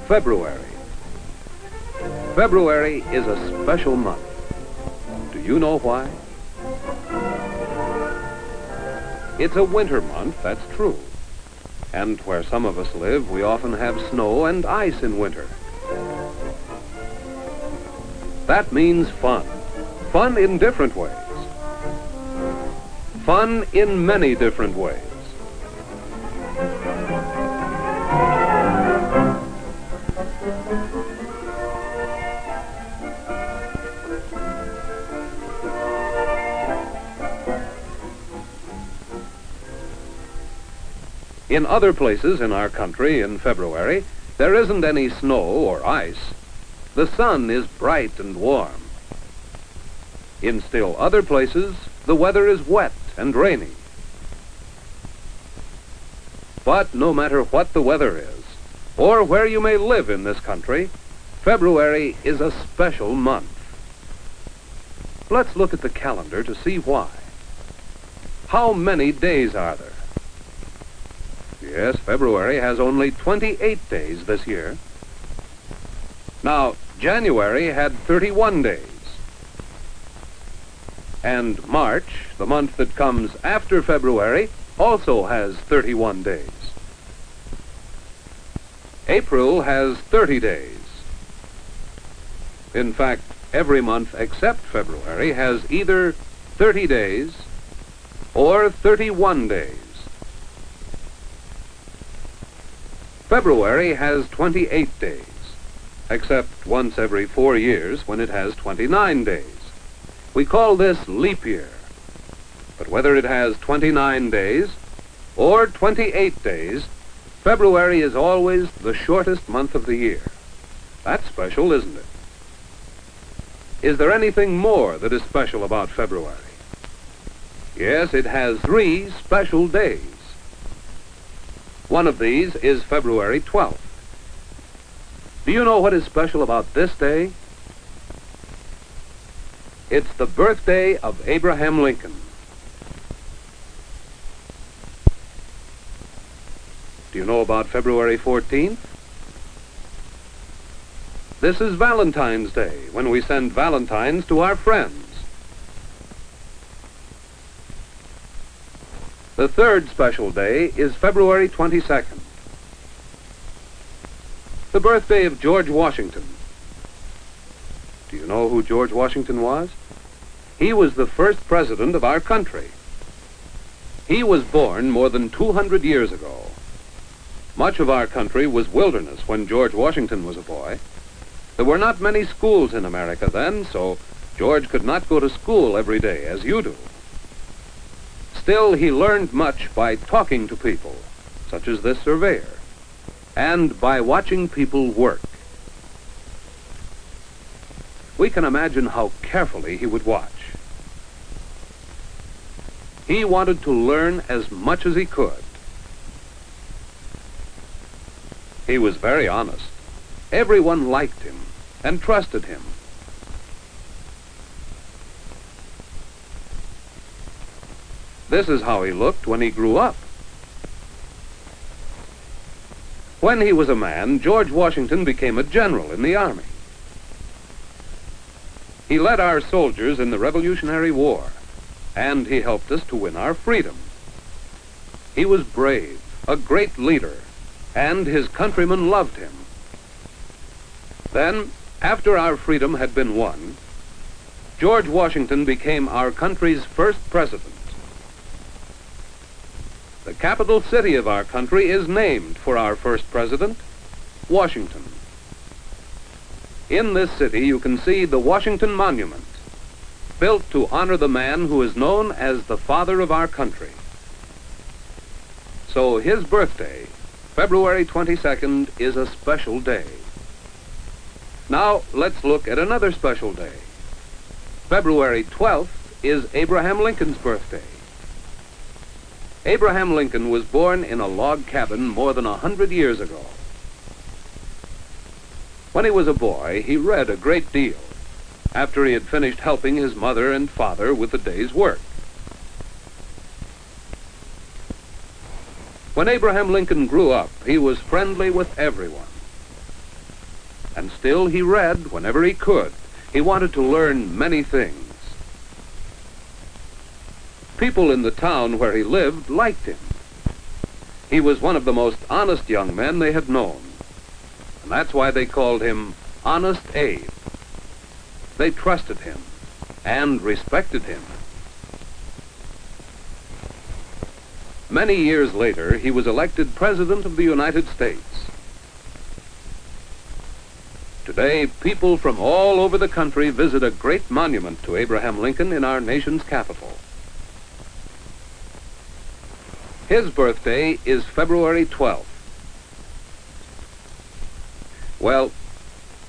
February. February is a special month. Do you know why? It's a winter month, that's true. And where some of us live, we often have snow and ice in winter. That means fun. Fun in different ways. Fun in many different ways. In other places in our country in February, there isn't any snow or ice. The sun is bright and warm. In still other places, the weather is wet and rainy. But no matter what the weather is, or where you may live in this country, February is a special month. Let's look at the calendar to see why. How many days are there? Yes, February has only 28 days this year. Now, January had 31 days. And March, the month that comes after February, also has 31 days. April has 30 days. In fact, every month except February has either 30 days or 31 days. February has 28 days, except once every 4 years when it has 29 days. We call this leap year. But whether it has 29 days or 28 days, February is always the shortest month of the year. That's special, isn't it? Is there anything more that is special about February? Yes, it has 3 special days. One of these is February 12th. Do you know what is special about this day? It's the birthday of Abraham Lincoln. Do you know about February 14th? This is Valentine's Day, when we send valentines to our friends. The third special day is February 22nd, the birthday of George Washington. Do you know who George Washington was? He was the first president of our country. He was born more than 200 years ago. Much of our country was wilderness when George Washington was a boy. There were not many schools in America then, so George could not go to school every day as you do. Still, he learned much by talking to people, such as this surveyor, and by watching people work. We can imagine how carefully he would watch. He wanted to learn as much as he could. He was very honest. Everyone liked him and trusted him. This is how he looked when he grew up. When he was a man, George Washington became a general in the army. He led our soldiers in the Revolutionary War, and he helped us to win our freedom. He was brave, a great leader, and his countrymen loved him. Then, after our freedom had been won, George Washington became our country's first president. The capital city of our country is named for our first president, Washington. In this city you can see the Washington Monument, built to honor the man who is known as the father of our country. So his birthday, February 22nd, is a special day. Now let's look at another special day. February 12th is Abraham Lincoln's birthday. Abraham Lincoln was born in a log cabin more than 100 years ago. When he was a boy, he read a great deal after he had finished helping his mother and father with the day's work. When Abraham Lincoln grew up, he was friendly with everyone. and still he read whenever he could. He wanted to learn many things. People in the town where he lived liked him. He was one of the most honest young men they had known, and that's why they called him Honest Abe. They trusted him and respected him. Many years later, he was elected President of the United States. Today, people from all over the country visit a great monument to Abraham Lincoln in our nation's capital. His birthday is February 12th. Well,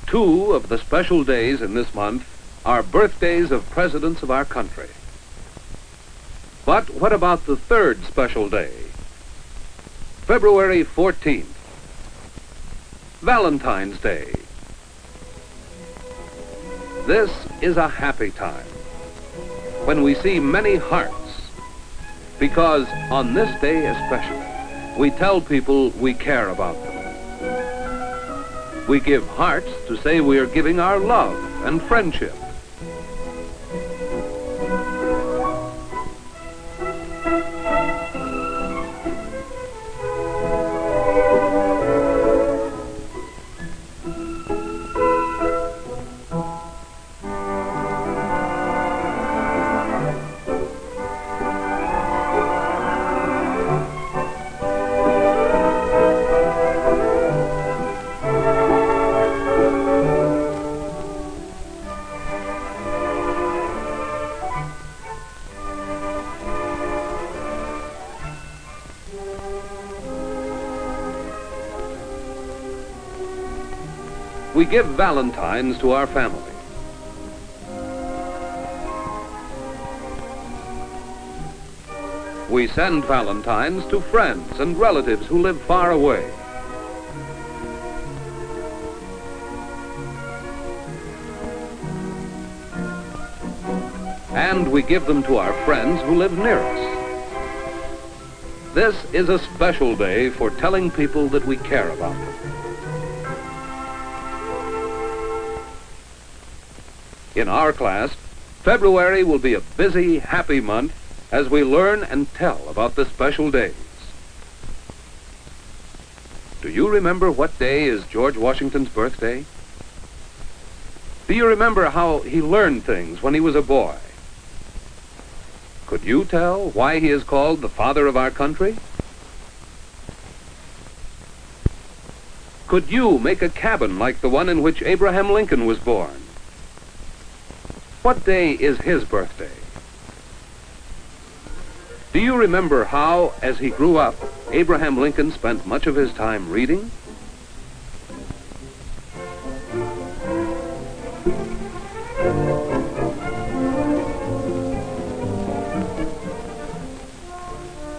2 of the special days in this month are birthdays of presidents of our country. But what about the 3rd special day? February 14th, Valentine's Day. This is a happy time when we see many hearts, because on this day especially, we tell people we care about them. We give hearts to say we are giving our love and friendship. We give valentines to our family. We send valentines to friends and relatives who live far away. And we give them to our friends who live near us. This is a special day for telling people that we care about them. In our class, February will be a busy, happy month as we learn and tell about the special days. Do you remember what day is George Washington's birthday? Do you remember how he learned things when he was a boy? Could you tell why he is called the father of our country? Could you make a cabin like the one in which Abraham Lincoln was born? What day is his birthday? Do you remember how, as he grew up, Abraham Lincoln spent much of his time reading?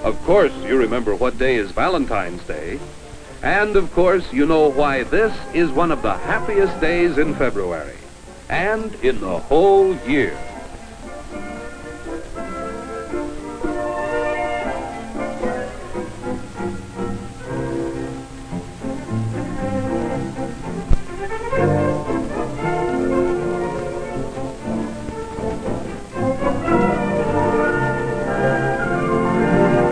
Of course, you remember what day is Valentine's Day. And of course, you know why this is one of the happiest days in February and in the whole year.